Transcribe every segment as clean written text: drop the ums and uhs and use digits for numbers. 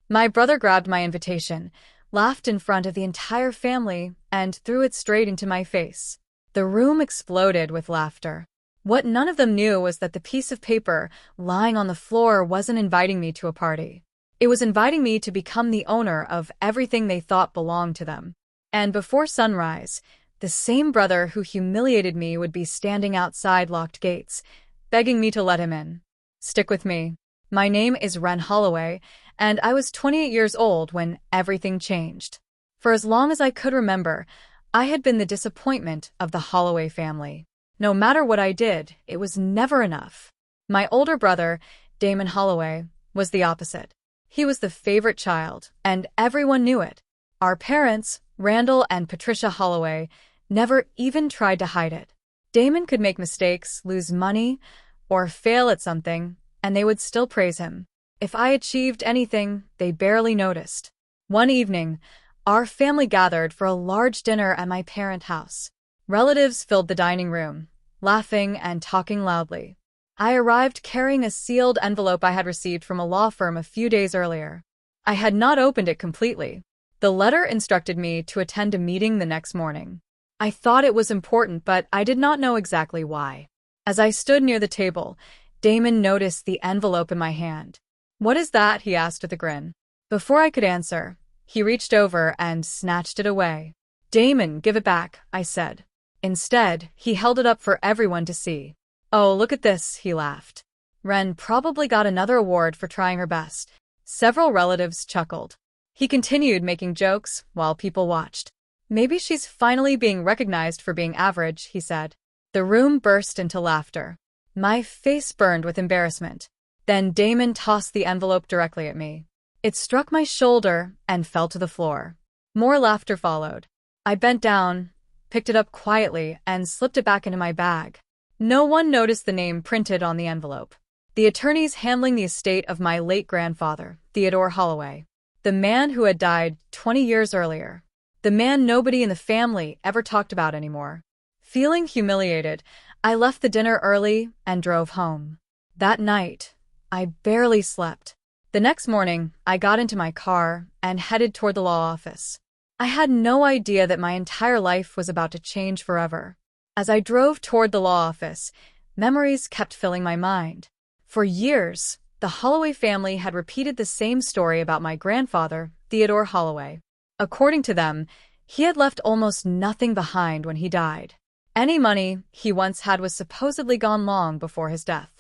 My brother grabbed my invitation, laughed in front of the entire family, and threw it straight into my face. The room exploded with laughter. What none of them knew was that the piece of paper lying on the floor wasn't inviting me to a party. It was inviting me to become the owner of everything they thought belonged to them. And before sunrise, the same brother who humiliated me would be standing outside locked gates, begging me to let him in. Stick with me. My name is Ren Holloway, and I was 28 years old when everything changed. For as long as I could remember, I had been the disappointment of the Holloway family. No matter what I did, it was never enough. My older brother, Damon Holloway, was the opposite. He was the favorite child, and everyone knew it. Our parents, Randall and Patricia Holloway, never even tried to hide it. Damon could make mistakes, lose money, or fail at something, and they would still praise him. If I achieved anything, they barely noticed. One evening, our family gathered for a large dinner at my parents' house. Relatives filled the dining room, laughing and talking loudly. I arrived carrying a sealed envelope I had received from a law firm a few days earlier. I had not opened it completely. The letter instructed me to attend a meeting the next morning. I thought it was important, but I did not know exactly why. As I stood near the table, Damon noticed the envelope in my hand. "What is that?" he asked with a grin. Before I could answer, he reached over and snatched it away. "Damon, give it back," I said. Instead, he held it up for everyone to see. "Oh, look at this," he laughed. "Ren probably got another award for trying her best." Several relatives chuckled. He continued making jokes while people watched. "Maybe she's finally being recognized for being average," he said. The room burst into laughter. My face burned with embarrassment. Then Damon tossed the envelope directly at me. It struck my shoulder and fell to the floor. More laughter followed. I bent down, picked it up quietly, and slipped it back into my bag. No one noticed the name printed on the envelope. The attorneys handling the estate of my late grandfather, Theodore Holloway. The man who had died 20 years earlier. The man nobody in the family ever talked about anymore. Feeling humiliated, I left the dinner early and drove home. That night, I barely slept. The next morning, I got into my car and headed toward the law office. I had no idea that my entire life was about to change forever. As I drove toward the law office, memories kept filling my mind. For years, the Holloway family had repeated the same story about my grandfather, Theodore Holloway. According to them, he had left almost nothing behind when he died. Any money he once had was supposedly gone long before his death.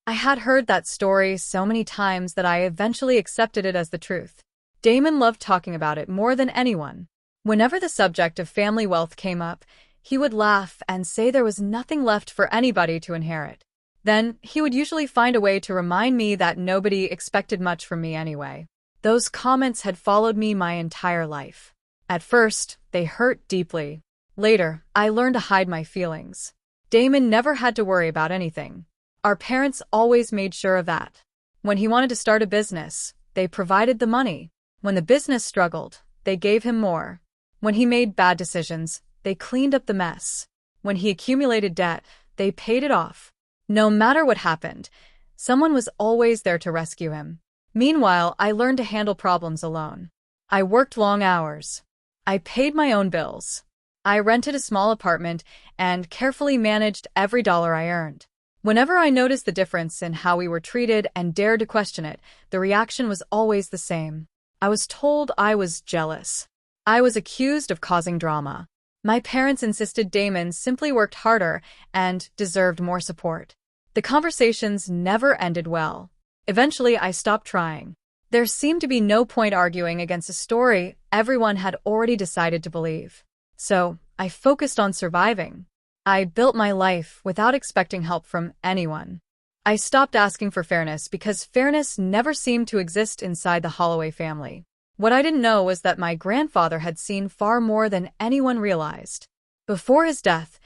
I had heard that story so many times that I eventually accepted it as the truth. Damon loved talking about it more than anyone. Whenever the subject of family wealth came up, he would laugh and say there was nothing left for anybody to inherit. Then, he would usually find a way to remind me that nobody expected much from me anyway. Those comments had followed me my entire life. At first, they hurt deeply. Later, I learned to hide my feelings. Damon never had to worry about anything. Our parents always made sure of that. When he wanted to start a business, they provided the money. When the business struggled, they gave him more. When he made bad decisions, they cleaned up the mess. When he accumulated debt, they paid it off. No matter what happened, someone was always there to rescue him. Meanwhile, I learned to handle problems alone. I worked long hours. I paid my own bills. I rented a small apartment and carefully managed every dollar I earned. Whenever I noticed the difference in how we were treated and dared to question it, the reaction was always the same. I was told I was jealous. I was accused of causing drama. My parents insisted Damon simply worked harder and deserved more support. The conversations never ended well. Eventually, I stopped trying. There seemed to be no point arguing against a story everyone had already decided to believe. So, I focused on surviving. I built my life without expecting help from anyone. I stopped asking for fairness because fairness never seemed to exist inside the Holloway family. What I didn't know was that my grandfather had seen far more than anyone realized. Before his death,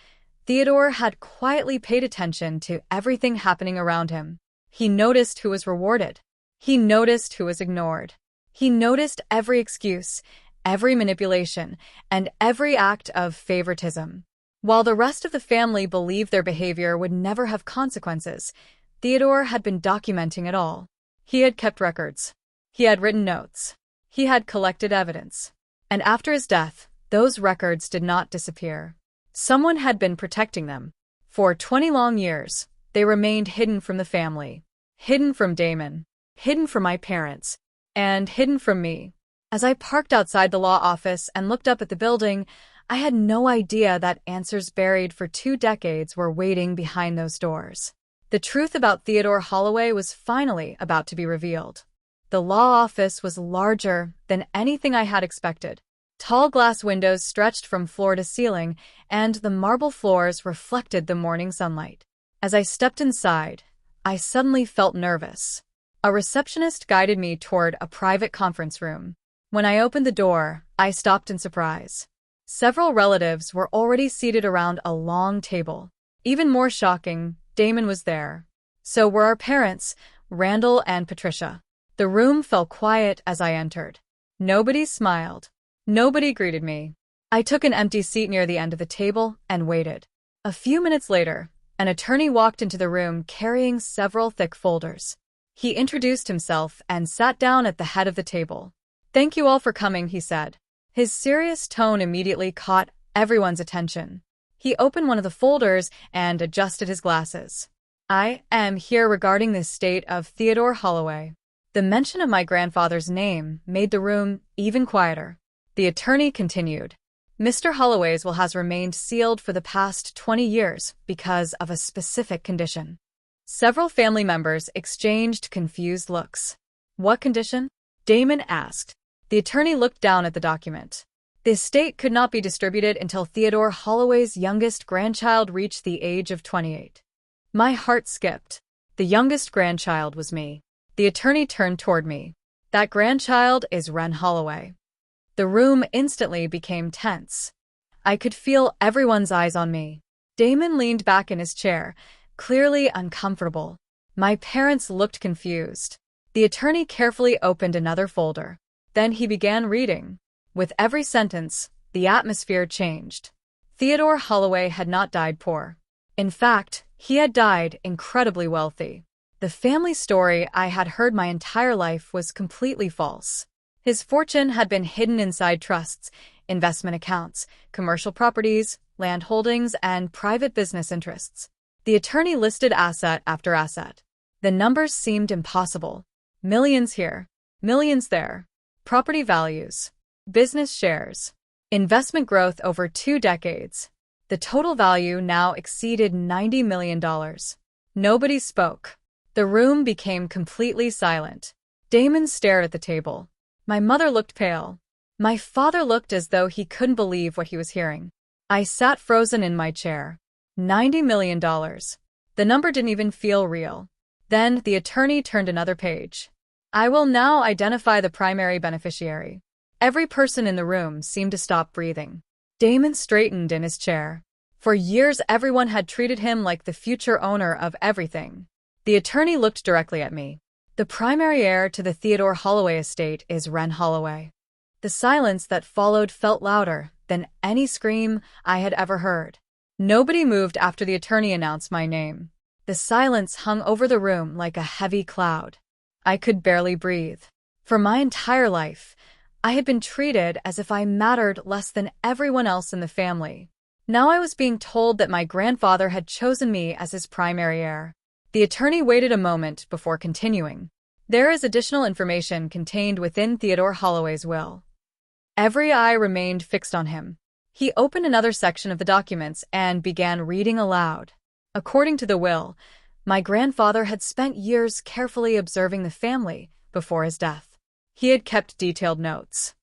Theodore had quietly paid attention to everything happening around him. He noticed who was rewarded. He noticed who was ignored. He noticed every excuse, every manipulation, and every act of favoritism. While the rest of the family believed their behavior would never have consequences, Theodore had been documenting it all. He had kept records. He had written notes. He had collected evidence. And after his death, those records did not disappear. Someone had been protecting them. For 20 long years, they remained hidden from the family. Hidden from Damon. Hidden from my parents. And hidden from me. As I parked outside the law office and looked up at the building, I had no idea that answers buried for 2 decades were waiting behind those doors. The truth about Theodore Holloway was finally about to be revealed. The law office was larger than anything I had expected. Tall glass windows stretched from floor to ceiling, and the marble floors reflected the morning sunlight. As I stepped inside, I suddenly felt nervous. A receptionist guided me toward a private conference room. When I opened the door, I stopped in surprise. Several relatives were already seated around a long table. Even more shocking, Damon was there. So were our parents, Randall and Patricia. The room fell quiet as I entered. Nobody smiled. Nobody greeted me. I took an empty seat near the end of the table and waited. A few minutes later, an attorney walked into the room carrying several thick folders. He introduced himself and sat down at the head of the table. "Thank you all for coming," he said. His serious tone immediately caught everyone's attention. He opened one of the folders and adjusted his glasses. "I am here regarding the estate of Theodore Holloway." The mention of my grandfather's name made the room even quieter. The attorney continued. "Mr. Holloway's will has remained sealed for the past 20 years because of a specific condition." Several family members exchanged confused looks. "What condition?" Damon asked. The attorney looked down at the document. "The estate could not be distributed until Theodore Holloway's youngest grandchild reached the age of 28. My heart skipped. The youngest grandchild was me. The attorney turned toward me. "That grandchild is Ren Holloway." The room instantly became tense. I could feel everyone's eyes on me. Damon leaned back in his chair, clearly uncomfortable. My parents looked confused. The attorney carefully opened another folder. Then he began reading. With every sentence, the atmosphere changed. Theodore Holloway had not died poor. In fact, he had died incredibly wealthy. The family story I had heard my entire life was completely false. His fortune had been hidden inside trusts, investment accounts, commercial properties, land holdings, and private business interests. The attorney listed asset after asset. The numbers seemed impossible. Millions here, millions there. Property values, business shares, investment growth over 2 decades. The total value now exceeded $90 million. Nobody spoke. The room became completely silent. Damon stared at the table. My mother looked pale. My father looked as though he couldn't believe what he was hearing. I sat frozen in my chair. $90 million. The number didn't even feel real. Then the attorney turned another page. "I will now identify the primary beneficiary." Every person in the room seemed to stop breathing. Damon straightened in his chair. For years, everyone had treated him like the future owner of everything. The attorney looked directly at me. "The primary heir to the Theodore Holloway estate is Ren Holloway." The silence that followed felt louder than any scream I had ever heard. Nobody moved after the attorney announced my name. The silence hung over the room like a heavy cloud. I could barely breathe. For my entire life, I had been treated as if I mattered less than everyone else in the family. Now I was being told that my grandfather had chosen me as his primary heir. The attorney waited a moment before continuing. "There is additional information contained within Theodore Holloway's will." Every eye remained fixed on him. He opened another section of the documents and began reading aloud. According to the will, my grandfather had spent years carefully observing the family before his death. He had kept detailed notes.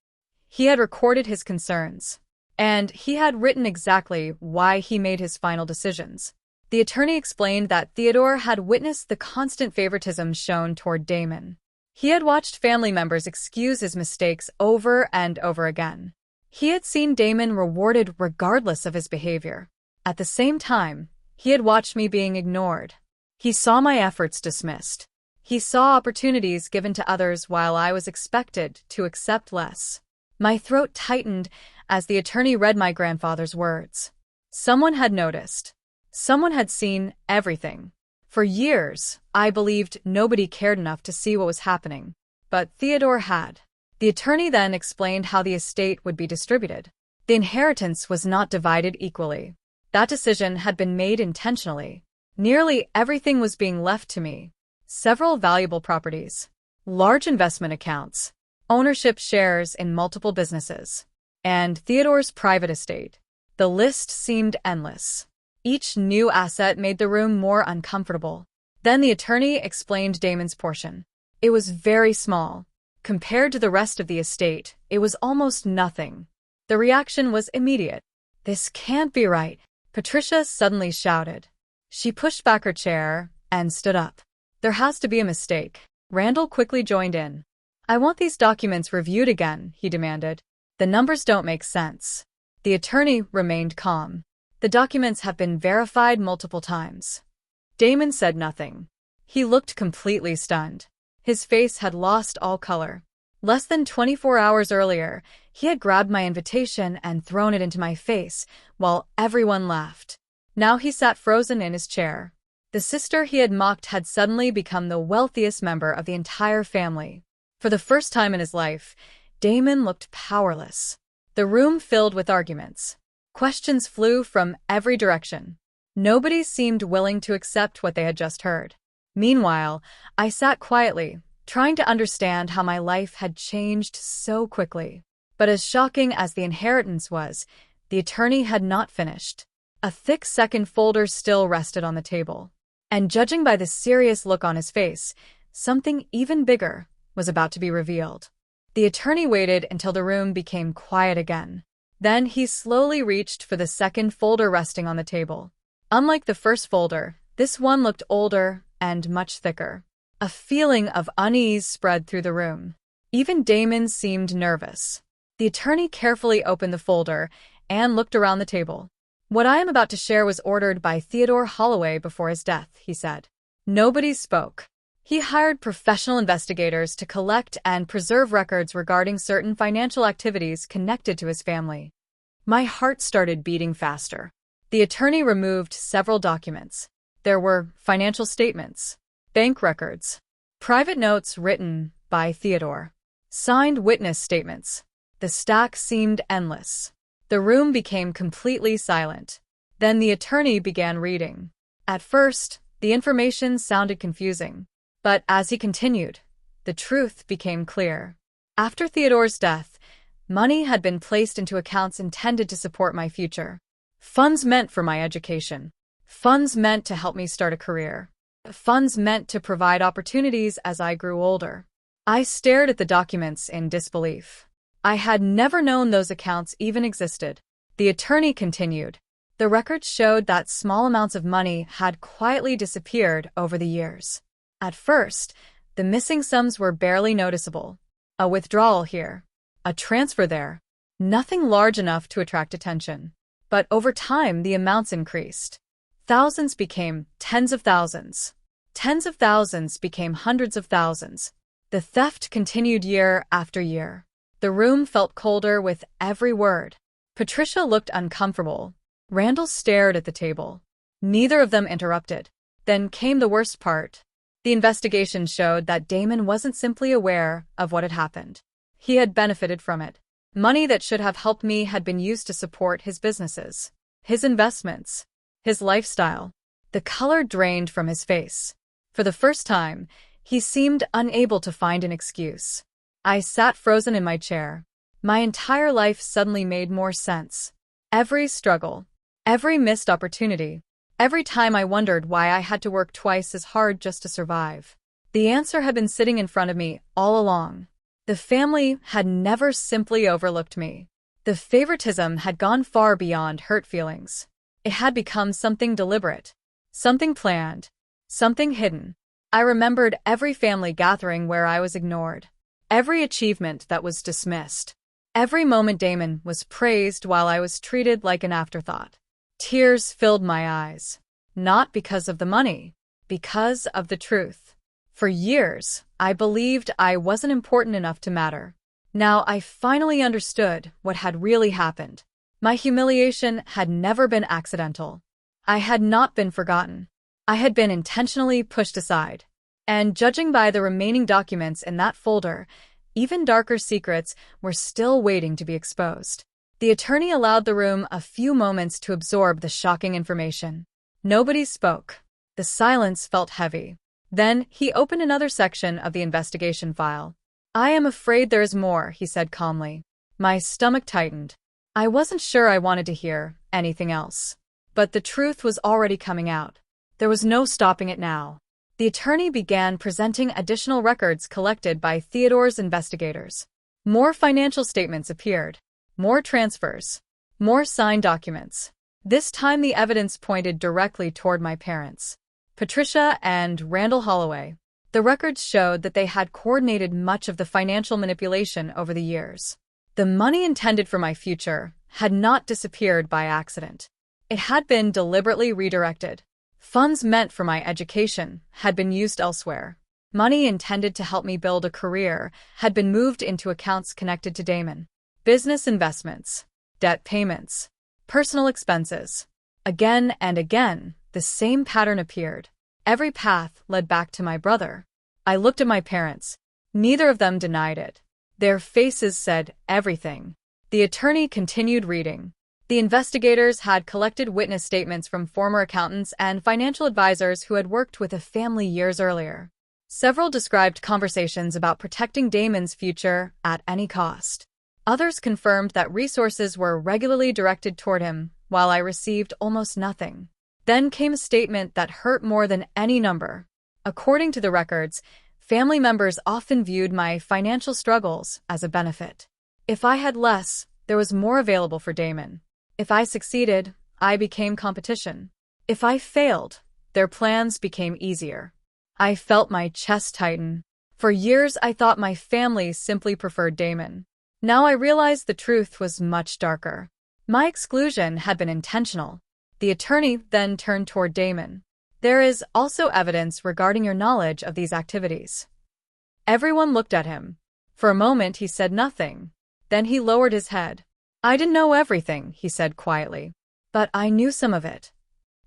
He had recorded his concerns. And he had written exactly why he made his final decisions. The attorney explained that Theodore had witnessed the constant favoritism shown toward Damon. He had watched family members excuse his mistakes over and over again. He had seen Damon rewarded regardless of his behavior. At the same time, he had watched me being ignored. He saw my efforts dismissed. He saw opportunities given to others while I was expected to accept less. My throat tightened as the attorney read my grandfather's words. Someone had noticed. Someone had seen everything. For years, I believed nobody cared enough to see what was happening. but Theodore had. The attorney then explained how the estate would be distributed. The inheritance was not divided equally. That decision had been made intentionally. Nearly everything was being left to me. Several valuable properties, large investment accounts, ownership shares in multiple businesses, and Theodore's private estate. The list seemed endless. Each new asset made the room more uncomfortable. Then the attorney explained Damon's portion. It was very small. Compared to the rest of the estate, it was almost nothing. The reaction was immediate. "This can't be right," Patricia suddenly shouted. She pushed back her chair and stood up. "There has to be a mistake." Randall quickly joined in. "I want these documents reviewed again," he demanded. "The numbers don't make sense." The attorney remained calm. "The documents have been verified multiple times." Damon said nothing. He looked completely stunned. His face had lost all color. Less than 24 hours earlier, he had grabbed my invitation and thrown it into my face, while everyone laughed. Now he sat frozen in his chair. The sister he had mocked had suddenly become the wealthiest member of the entire family. For the first time in his life, Damon looked powerless. The room filled with arguments. Questions flew from every direction. Nobody seemed willing to accept what they had just heard. Meanwhile, I sat quietly, trying to understand how my life had changed so quickly. But as shocking as the inheritance was, the attorney had not finished. A thick second folder still rested on the table. And judging by the serious look on his face, something even bigger was about to be revealed. The attorney waited until the room became quiet again. Then he slowly reached for the second folder resting on the table. Unlike the first folder, this one looked older and much thicker. A feeling of unease spread through the room. Even Damon seemed nervous. The attorney carefully opened the folder and looked around the table. "What I am about to share was ordered by Theodore Holloway before his death," he said. Nobody spoke. He hired professional investigators to collect and preserve records regarding certain financial activities connected to his family. My heart started beating faster. The attorney removed several documents. There were financial statements, bank records, private notes written by Theodore, signed witness statements. The stack seemed endless. The room became completely silent. Then the attorney began reading. At first, the information sounded confusing. But as he continued, the truth became clear. After Theodore's death, money had been placed into accounts intended to support my future. Funds meant for my education. Funds meant to help me start a career. Funds meant to provide opportunities as I grew older. I stared at the documents in disbelief. I had never known those accounts even existed. The attorney continued. The records showed that small amounts of money had quietly disappeared over the years. At first, the missing sums were barely noticeable. A withdrawal here, a transfer there, nothing large enough to attract attention. But over time, the amounts increased. Thousands became tens of thousands. Tens of thousands became hundreds of thousands. The theft continued year after year. The room felt colder with every word. Patricia looked uncomfortable. Randall stared at the table. Neither of them interrupted. Then came the worst part. The investigation showed that Damon wasn't simply aware of what had happened. He had benefited from it. Money that should have helped me had been used to support his businesses, his investments, his lifestyle. The color drained from his face. For the first time, he seemed unable to find an excuse. I sat frozen in my chair. My entire life suddenly made more sense. Every struggle, every missed opportunity, every time I wondered why I had to work twice as hard just to survive. The answer had been sitting in front of me all along. The family had never simply overlooked me. The favoritism had gone far beyond hurt feelings. It had become something deliberate, something planned, something hidden. I remembered every family gathering where I was ignored, every achievement that was dismissed, every moment Damon was praised while I was treated like an afterthought. Tears filled my eyes, not because of the money, because of the truth. For years, I believed I wasn't important enough to matter. Now I finally understood what had really happened. My humiliation had never been accidental. I had not been forgotten. I had been intentionally pushed aside. And judging by the remaining documents in that folder, even darker secrets were still waiting to be exposed. The attorney allowed the room a few moments to absorb the shocking information. Nobody spoke. The silence felt heavy. Then he opened another section of the investigation file. "I am afraid there is more," he said calmly. My stomach tightened. I wasn't sure I wanted to hear anything else. But the truth was already coming out. There was no stopping it now. The attorney began presenting additional records collected by Theodore's investigators. More financial statements appeared. More transfers. More signed documents. This time the evidence pointed directly toward my parents, Patricia and Randall Holloway. The records showed that they had coordinated much of the financial manipulation over the years. The money intended for my future had not disappeared by accident. It had been deliberately redirected. Funds meant for my education had been used elsewhere. Money intended to help me build a career had been moved into accounts connected to Damon. Business investments, debt payments, personal expenses. Again and again, the same pattern appeared. Every path led back to my brother. I looked at my parents. Neither of them denied it. Their faces said everything. The attorney continued reading. The investigators had collected witness statements from former accountants and financial advisors who had worked with a family years earlier. Several described conversations about protecting Damon's future at any cost. Others confirmed that resources were regularly directed toward him, while I received almost nothing. Then came a statement that hurt more than any number. According to the records, family members often viewed my financial struggles as a benefit. If I had less, there was more available for Damon. If I succeeded, I became competition. If I failed, their plans became easier. I felt my chest tighten. For years, I thought my family simply preferred Damon. Now I realized the truth was much darker. My exclusion had been intentional. The attorney then turned toward Damon. "There is also evidence regarding your knowledge of these activities." Everyone looked at him. For a moment, he said nothing. Then he lowered his head. "I didn't know everything," he said quietly. "But I knew some of it."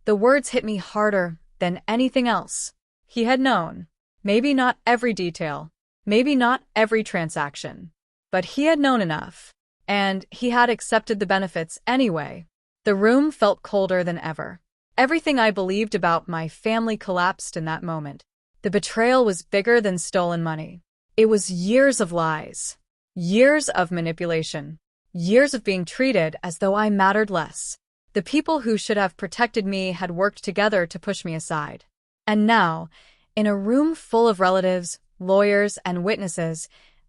The words hit me harder than anything else. He had known. Maybe not every detail. Maybe not every transaction. But he had known enough. And he had accepted the benefits anyway. The room felt colder than ever. Everything I believed about my family collapsed in that moment. The betrayal was bigger than stolen money. It was years of lies. Years of manipulation. Years of being treated as though I mattered less. The people who should have protected me had worked together to push me aside. And now, in a room full of relatives, lawyers, and witnesses,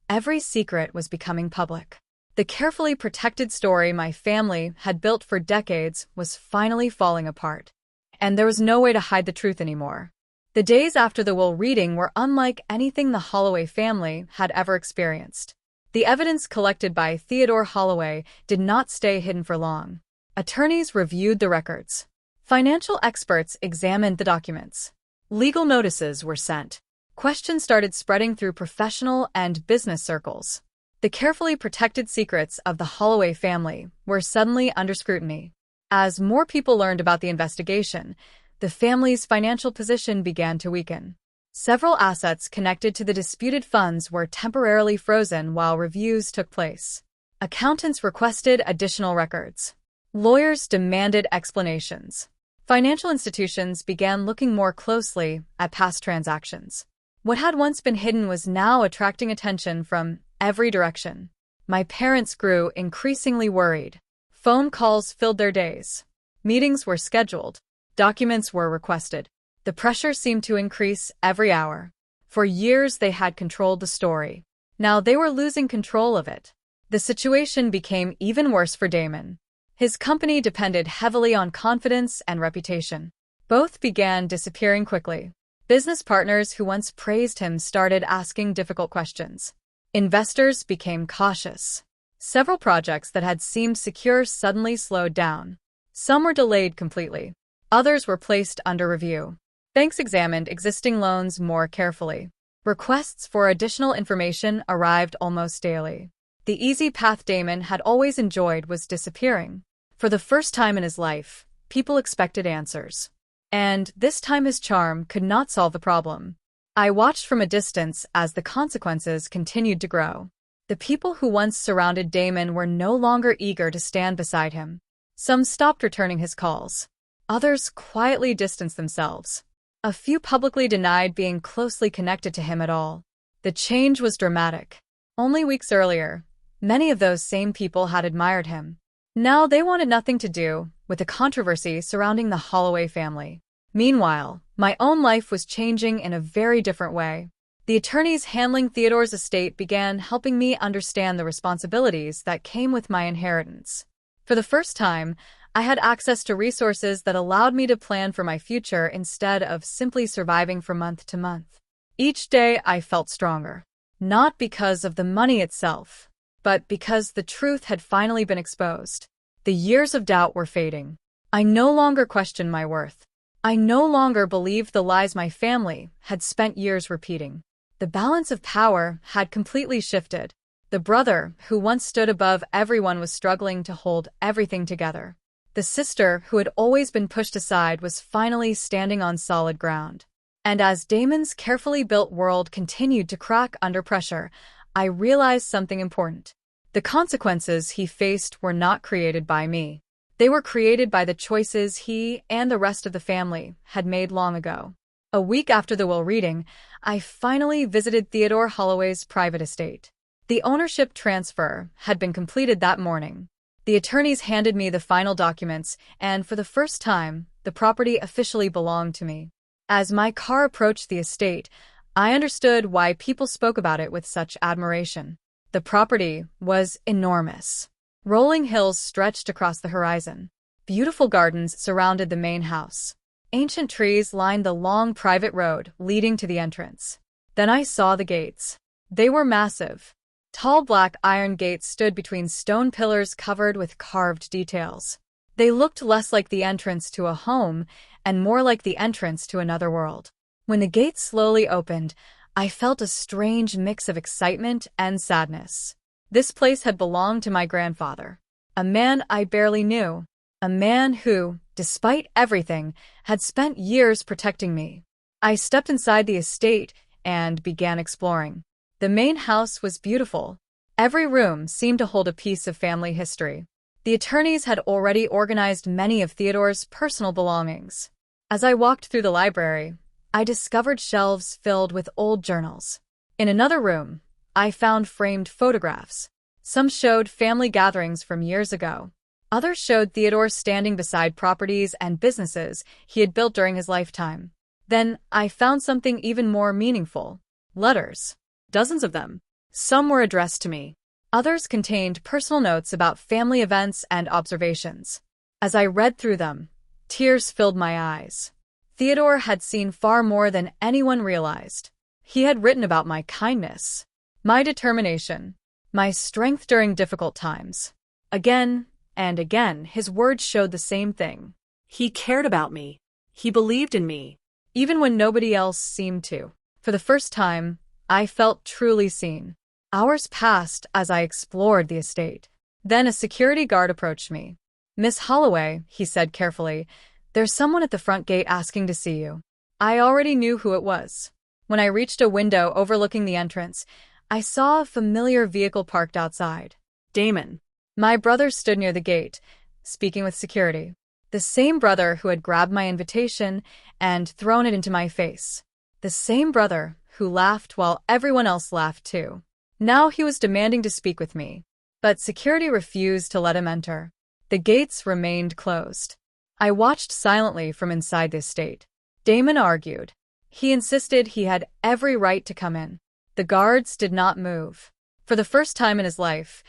every secret was becoming public. The carefully protected story my family had built for decades was finally falling apart. And there was no way to hide the truth anymore. The days after the will reading were unlike anything the Holloway family had ever experienced. The evidence collected by Theodore Holloway did not stay hidden for long. Attorneys reviewed the records. Financial experts examined the documents. Legal notices were sent. Questions started spreading through professional and business circles. The carefully protected secrets of the Holloway family were suddenly under scrutiny. As more people learned about the investigation, the family's financial position began to weaken. Several assets connected to the disputed funds were temporarily frozen while reviews took place. Accountants requested additional records. Lawyers demanded explanations. Financial institutions began looking more closely at past transactions. What had once been hidden was now attracting attention from every direction. My parents grew increasingly worried. Phone calls filled their days. Meetings were scheduled. Documents were requested. The pressure seemed to increase every hour. For years, they had controlled the story. Now they were losing control of it. The situation became even worse for Damon. His company depended heavily on confidence and reputation. Both began disappearing quickly. Business partners who once praised him started asking difficult questions. Investors became cautious. Several projects that had seemed secure suddenly slowed down. Some were delayed completely. Others were placed under review. Banks examined existing loans more carefully. Requests for additional information arrived almost daily. The easy path Damon had always enjoyed was disappearing. For the first time in his life, people expected answers. And this time his charm could not solve the problem. I watched from a distance as the consequences continued to grow. The people who once surrounded Damon were no longer eager to stand beside him. Some stopped returning his calls. Others quietly distanced themselves. A few publicly denied being closely connected to him at all. The change was dramatic. Only weeks earlier, many of those same people had admired him. Now they wanted nothing to do with the controversy surrounding the Holloway family. Meanwhile, my own life was changing in a very different way. The attorneys handling Theodore's estate began helping me understand the responsibilities that came with my inheritance. For the first time, I had access to resources that allowed me to plan for my future instead of simply surviving from month to month. Each day I felt stronger, not because of the money itself, but because the truth had finally been exposed. The years of doubt were fading. I no longer questioned my worth. I no longer believed the lies my family had spent years repeating. The balance of power had completely shifted. The brother who once stood above everyone was struggling to hold everything together. The sister who had always been pushed aside was finally standing on solid ground. And as Damon's carefully built world continued to crack under pressure, I realized something important. The consequences he faced were not created by me. They were created by the choices he and the rest of the family had made long ago. A week after the will reading, I finally visited Theodore Holloway's private estate. The ownership transfer had been completed that morning. The attorneys handed me the final documents, and for the first time, the property officially belonged to me. As my car approached the estate, I understood why people spoke about it with such admiration. The property was enormous. Rolling hills stretched across the horizon. Beautiful gardens surrounded the main house. Ancient trees lined the long private road leading to the entrance. Then I saw the gates. They were massive. Tall black iron gates stood between stone pillars covered with carved details. They looked less like the entrance to a home and more like the entrance to another world. When the gates slowly opened, I felt a strange mix of excitement and sadness. This place had belonged to my grandfather, a man I barely knew, a man who, despite everything, had spent years protecting me. I stepped inside the estate and began exploring. The main house was beautiful. Every room seemed to hold a piece of family history. The attorneys had already organized many of Theodore's personal belongings. As I walked through the library, I discovered shelves filled with old journals. In another room, I found framed photographs. Some showed family gatherings from years ago. Others showed Theodore standing beside properties and businesses he had built during his lifetime. Then I found something even more meaningful: letters. Dozens of them. Some were addressed to me. Others contained personal notes about family events and observations. As I read through them, tears filled my eyes. Theodore had seen far more than anyone realized. He had written about my kindness, my determination, my strength during difficult times. Again and again, his words showed the same thing. He cared about me. He believed in me, even when nobody else seemed to. For the first time, I felt truly seen. Hours passed as I explored the estate. Then a security guard approached me. "Miss Holloway," he said carefully, "there's someone at the front gate asking to see you." I already knew who it was. When I reached a window overlooking the entrance, I saw a familiar vehicle parked outside. Damon. My brother stood near the gate, speaking with security. The same brother who had grabbed my invitation and thrown it into my face. The same brother who laughed while everyone else laughed too. Now he was demanding to speak with me, but security refused to let him enter. The gates remained closed. I watched silently from inside the estate. Damon argued. He insisted he had every right to come in. The guards did not move. For the first time in his life,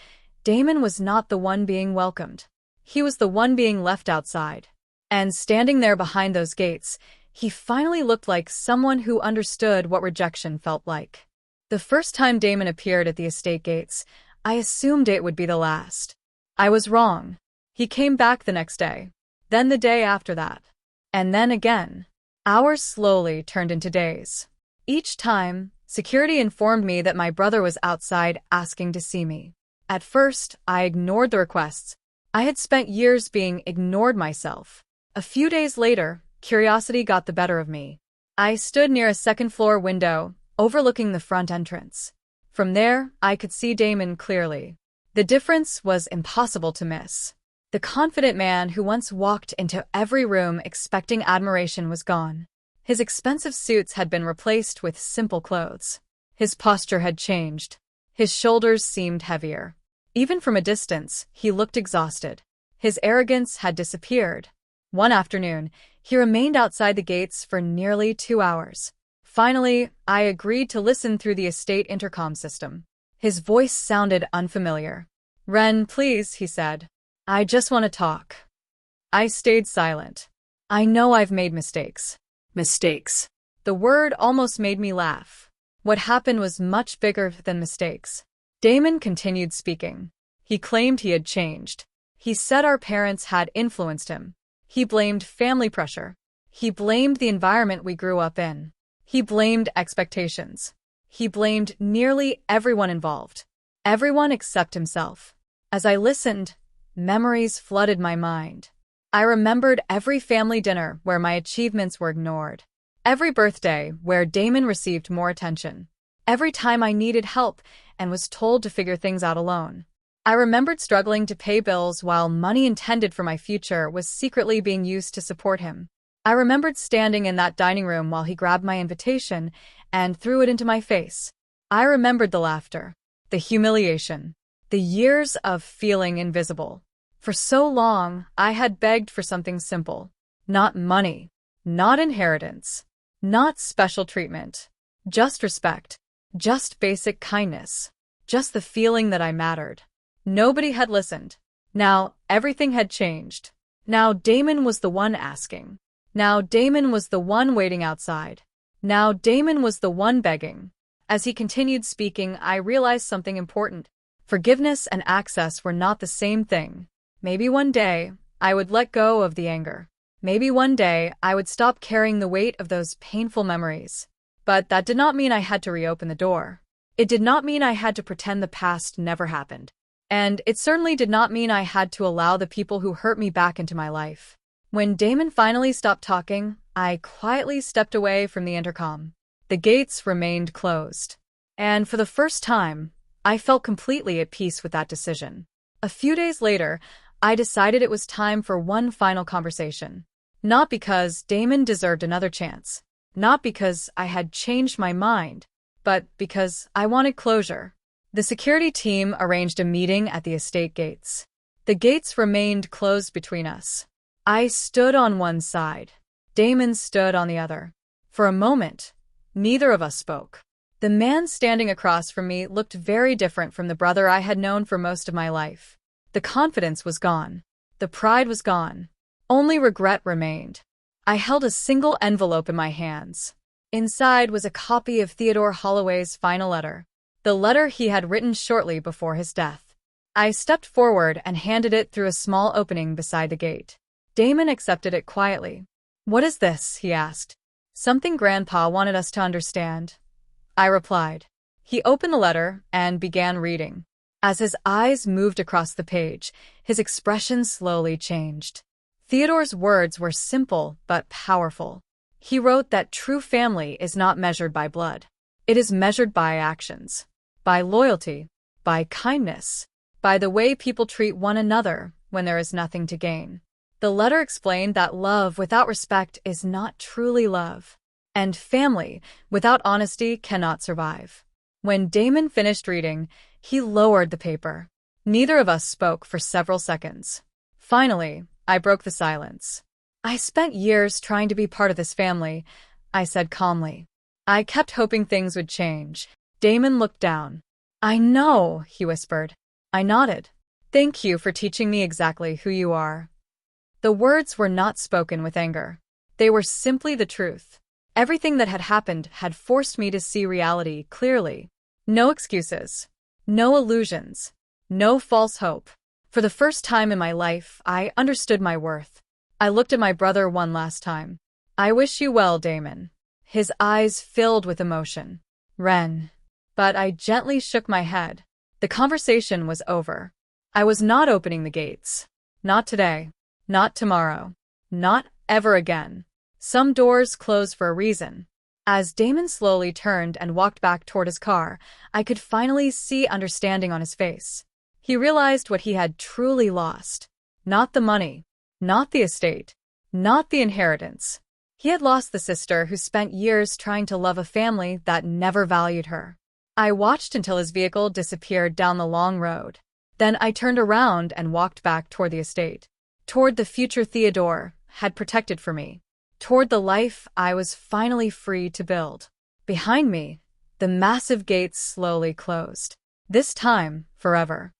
Damon was not the one being welcomed. He was the one being left outside. And standing there behind those gates, he finally looked like someone who understood what rejection felt like. The first time Damon appeared at the estate gates, I assumed it would be the last. I was wrong. He came back the next day, then the day after that, and then again. Hours slowly turned into days. Each time, security informed me that my brother was outside asking to see me. At first, I ignored the requests. I had spent years being ignored myself. A few days later, curiosity got the better of me. I stood near a second-floor window, overlooking the front entrance. From there, I could see Damon clearly. The difference was impossible to miss. The confident man who once walked into every room expecting admiration was gone. His expensive suits had been replaced with simple clothes. His posture had changed. His shoulders seemed heavier. Even from a distance, he looked exhausted. His arrogance had disappeared. One afternoon, he remained outside the gates for nearly 2 hours. Finally, I agreed to listen through the estate intercom system. His voice sounded unfamiliar. "Ren, please," he said. "I just want to talk." I stayed silent. I know I've made mistakes. Mistakes. The word almost made me laugh. What happened was much bigger than mistakes. Damon continued speaking. He claimed he had changed. He said our parents had influenced him. He blamed family pressure. He blamed the environment we grew up in. He blamed expectations. He blamed nearly everyone involved. Everyone except himself. As I listened, memories flooded my mind. I remembered every family dinner where my achievements were ignored. Every birthday where Damon received more attention. Every time I needed help and was told to figure things out alone. I remembered struggling to pay bills while money intended for my future was secretly being used to support him. I remembered standing in that dining room while he grabbed my invitation and threw it into my face. I remembered the laughter, the humiliation, the years of feeling invisible. For so long, I had begged for something simple. Not money, not inheritance, not special treatment. Just respect, just basic kindness, just the feeling that I mattered. Nobody had listened. Now, everything had changed. Now Damon was the one asking. Now Damon was the one waiting outside. Now Damon was the one begging. As he continued speaking, I realized something important. Forgiveness and access were not the same thing. Maybe one day, I would let go of the anger. Maybe one day, I would stop carrying the weight of those painful memories. But that did not mean I had to reopen the door. It did not mean I had to pretend the past never happened. And it certainly did not mean I had to allow the people who hurt me back into my life. When Damon finally stopped talking, I quietly stepped away from the intercom. The gates remained closed. And for the first time, I felt completely at peace with that decision. A few days later, I decided it was time for one final conversation. Not because Damon deserved another chance. Not because I had changed my mind, but because I wanted closure. The security team arranged a meeting at the estate gates. The gates remained closed between us. I stood on one side. Damon stood on the other. For a moment, neither of us spoke. The man standing across from me looked very different from the brother I had known for most of my life. The confidence was gone. The pride was gone. Only regret remained. I held a single envelope in my hands. Inside was a copy of Theodore Holloway's final letter. The letter he had written shortly before his death. I stepped forward and handed it through a small opening beside the gate. Damon accepted it quietly. "What is this?" he asked. "Something Grandpa wanted us to understand," I replied. He opened the letter and began reading. As his eyes moved across the page, his expression slowly changed. Theodore's words were simple but powerful. He wrote that true family is not measured by blood. It is measured by actions. By loyalty, by kindness, by the way people treat one another when there is nothing to gain. The letter explained that love without respect is not truly love, and family without honesty cannot survive. When Damon finished reading, he lowered the paper. Neither of us spoke for several seconds. Finally, I broke the silence. "I spent years trying to be part of this family," I said calmly. "I kept hoping things would change." Damon looked down. "I know," he whispered. I nodded. "Thank you for teaching me exactly who you are." The words were not spoken with anger. They were simply the truth. Everything that had happened had forced me to see reality clearly. No excuses. No illusions. No false hope. For the first time in my life, I understood my worth. I looked at my brother one last time. "I wish you well, Damon." His eyes filled with emotion. "Ren." But I gently shook my head. The conversation was over. I was not opening the gates. Not today. Not tomorrow. Not ever again. Some doors close for a reason. As Damon slowly turned and walked back toward his car, I could finally see understanding on his face. He realized what he had truly lost. Not the money, not the estate, not the inheritance. He had lost the sister who spent years trying to love a family that never valued her. I watched until his vehicle disappeared down the long road. Then I turned around and walked back toward the estate, toward the future Theodore had protected for me, toward the life I was finally free to build. Behind me, the massive gates slowly closed. This time, forever.